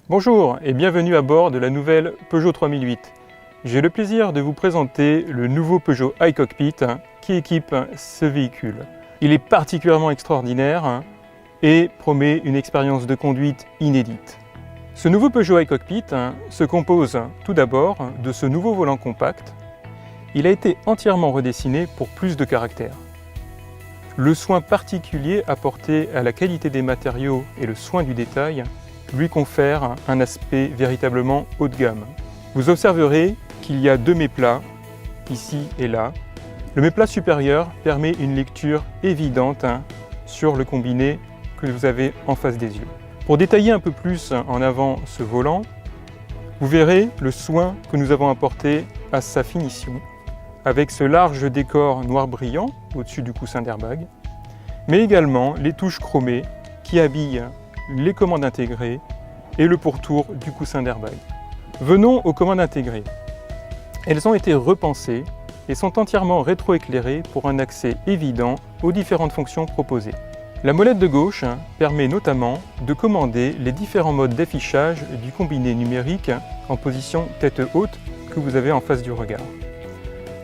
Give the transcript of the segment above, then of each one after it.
Bonjour et bienvenue à bord de la nouvelle Peugeot 3008. J'ai le plaisir de vous présenter le nouveau Peugeot iCockpit qui équipe ce véhicule. Il est particulièrement extraordinaire et promet une expérience de conduite inédite. Ce nouveau Peugeot iCockpit se compose tout d'abord de ce nouveau volant compact. Il a été entièrement redessiné pour plus de caractère. Le soin particulier apporté à la qualité des matériaux et le soin du détail lui confère un aspect véritablement haut de gamme. Vous observerez qu'il y a deux méplats, ici et là. Le méplat supérieur permet une lecture évidente sur le combiné que vous avez en face des yeux. Pour détailler un peu plus en avant ce volant, vous verrez le soin que nous avons apporté à sa finition, avec ce large décor noir brillant au-dessus du coussin d'airbag, mais également les touches chromées qui habillent les commandes intégrées et le pourtour du coussin d'airbag. Venons aux commandes intégrées. Elles ont été repensées et sont entièrement rétroéclairées pour un accès évident aux différentes fonctions proposées. La molette de gauche permet notamment de commander les différents modes d'affichage du combiné numérique en position tête haute que vous avez en face du regard.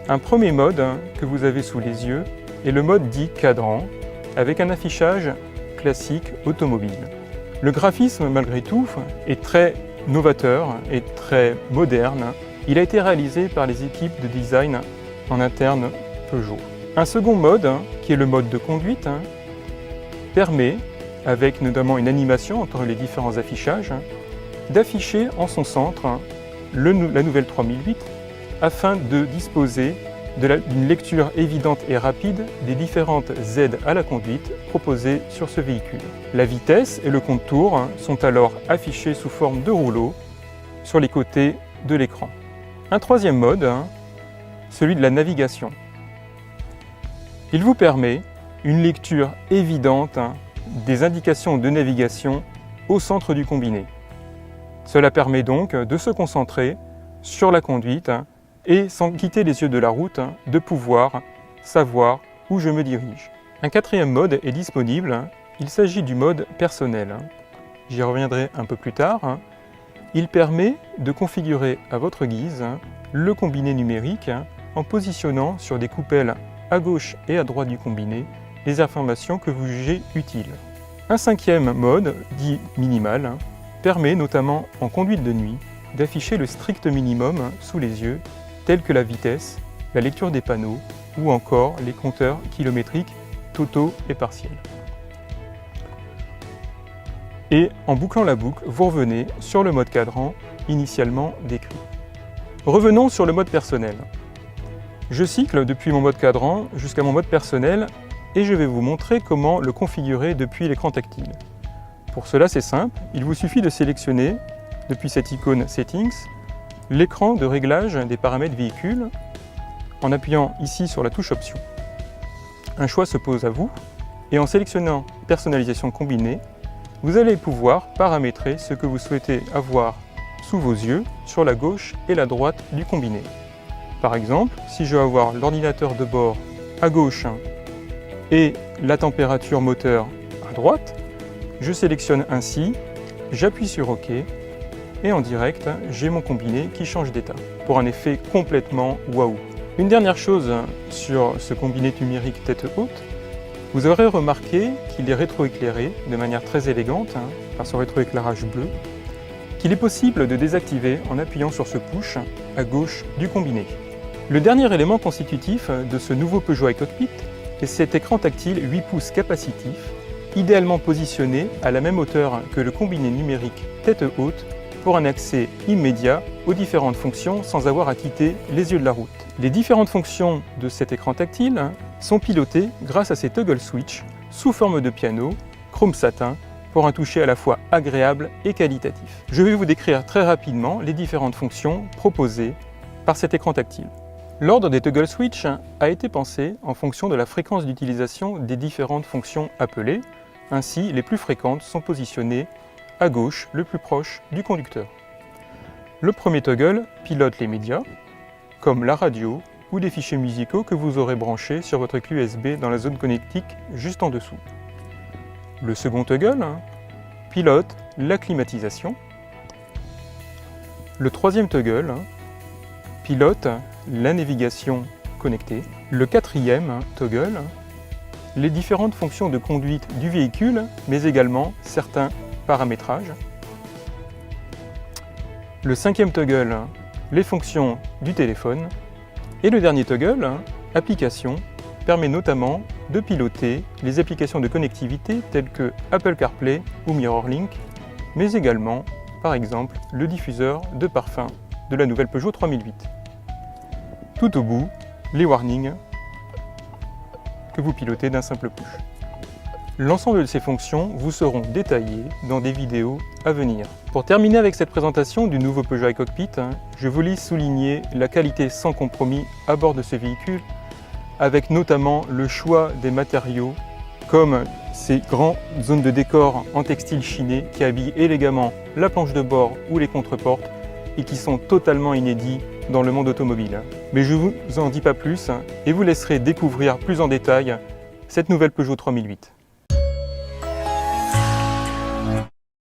Un premier mode que vous avez sous les yeux est le mode dit cadran, avec un affichage classique automobile. Le graphisme, malgré tout, est très novateur et très moderne. Il a été réalisé par les équipes de design en interne Peugeot. Un second mode, qui est le mode de conduite, permet, avec notamment une animation entre les différents affichages, d'afficher en son centre la nouvelle 3008 afin de disposer d'une lecture évidente et rapide des différentes aides à la conduite proposées sur ce véhicule. La vitesse et le compte-tours sont alors affichés sous forme de rouleau sur les côtés de l'écran. Un troisième mode, celui de la navigation. Il vous permet une lecture évidente des indications de navigation au centre du combiné. Cela permet donc de se concentrer sur la conduite et, sans quitter les yeux de la route, de pouvoir savoir où je me dirige. Un quatrième mode est disponible, il s'agit du mode personnel. J'y reviendrai un peu plus tard. Il permet de configurer à votre guise le combiné numérique en positionnant sur des coupelles à gauche et à droite du combiné les informations que vous jugez utiles. Un cinquième mode, dit minimal, permet notamment en conduite de nuit d'afficher le strict minimum sous les yeux, tels que la vitesse, la lecture des panneaux ou encore les compteurs kilométriques totaux et partiels. Et en bouclant la boucle, vous revenez sur le mode cadran initialement décrit. Revenons sur le mode personnel. Je cycle depuis mon mode cadran jusqu'à mon mode personnel et je vais vous montrer comment le configurer depuis l'écran tactile. Pour cela, c'est simple, il vous suffit de sélectionner, depuis cette icône Settings, l'écran de réglage des paramètres véhicule en appuyant ici sur la touche Options. Un choix se pose à vous et en sélectionnant Personnalisation combinée, vous allez pouvoir paramétrer ce que vous souhaitez avoir sous vos yeux sur la gauche et la droite du combiné. Par exemple, si je veux avoir l'ordinateur de bord à gauche et la température moteur à droite, je sélectionne ainsi, j'appuie sur OK et en direct, j'ai mon combiné qui change d'état pour un effet complètement waouh. Une dernière chose sur ce combiné numérique tête haute, vous aurez remarqué qu'il est rétroéclairé de manière très élégante par son rétroéclairage bleu, qu'il est possible de désactiver en appuyant sur ce push à gauche du combiné. Le dernier élément constitutif de ce nouveau Peugeot iCockpit est cet écran tactile 8 pouces capacitif, idéalement positionné à la même hauteur que le combiné numérique tête haute pour un accès immédiat aux différentes fonctions sans avoir à quitter les yeux de la route. Les différentes fonctions de cet écran tactile sont pilotées grâce à ces toggle switch sous forme de piano, chrome satin, pour un toucher à la fois agréable et qualitatif. Je vais vous décrire très rapidement les différentes fonctions proposées par cet écran tactile. L'ordre des toggle switch a été pensé en fonction de la fréquence d'utilisation des différentes fonctions appelées. Ainsi, les plus fréquentes sont positionnées à gauche, le plus proche du conducteur. Le premier toggle pilote les médias, comme la radio ou des fichiers musicaux que vous aurez branchés sur votre clé USB dans la zone connectique juste en dessous. Le second toggle pilote la climatisation. Le troisième toggle pilote la navigation connectée. Le quatrième toggle, les différentes fonctions de conduite du véhicule, mais également certains paramétrages. Le cinquième toggle, les fonctions du téléphone. Et le dernier toggle, application, permet notamment de piloter les applications de connectivité telles que Apple CarPlay ou MirrorLink, mais également, par exemple, le diffuseur de parfum de la nouvelle Peugeot 3008. Tout au bout, les warnings que vous pilotez d'un simple push. L'ensemble de ces fonctions vous seront détaillées dans des vidéos à venir. Pour terminer avec cette présentation du nouveau Peugeot iCockpit, je voulais souligner la qualité sans compromis à bord de ce véhicule, avec notamment le choix des matériaux, comme ces grandes zones de décor en textile chiné qui habillent élégamment la planche de bord ou les contreportes et qui sont totalement inédits dans le monde automobile. Mais je ne vous en dis pas plus et vous laisserai découvrir plus en détail cette nouvelle Peugeot 3008.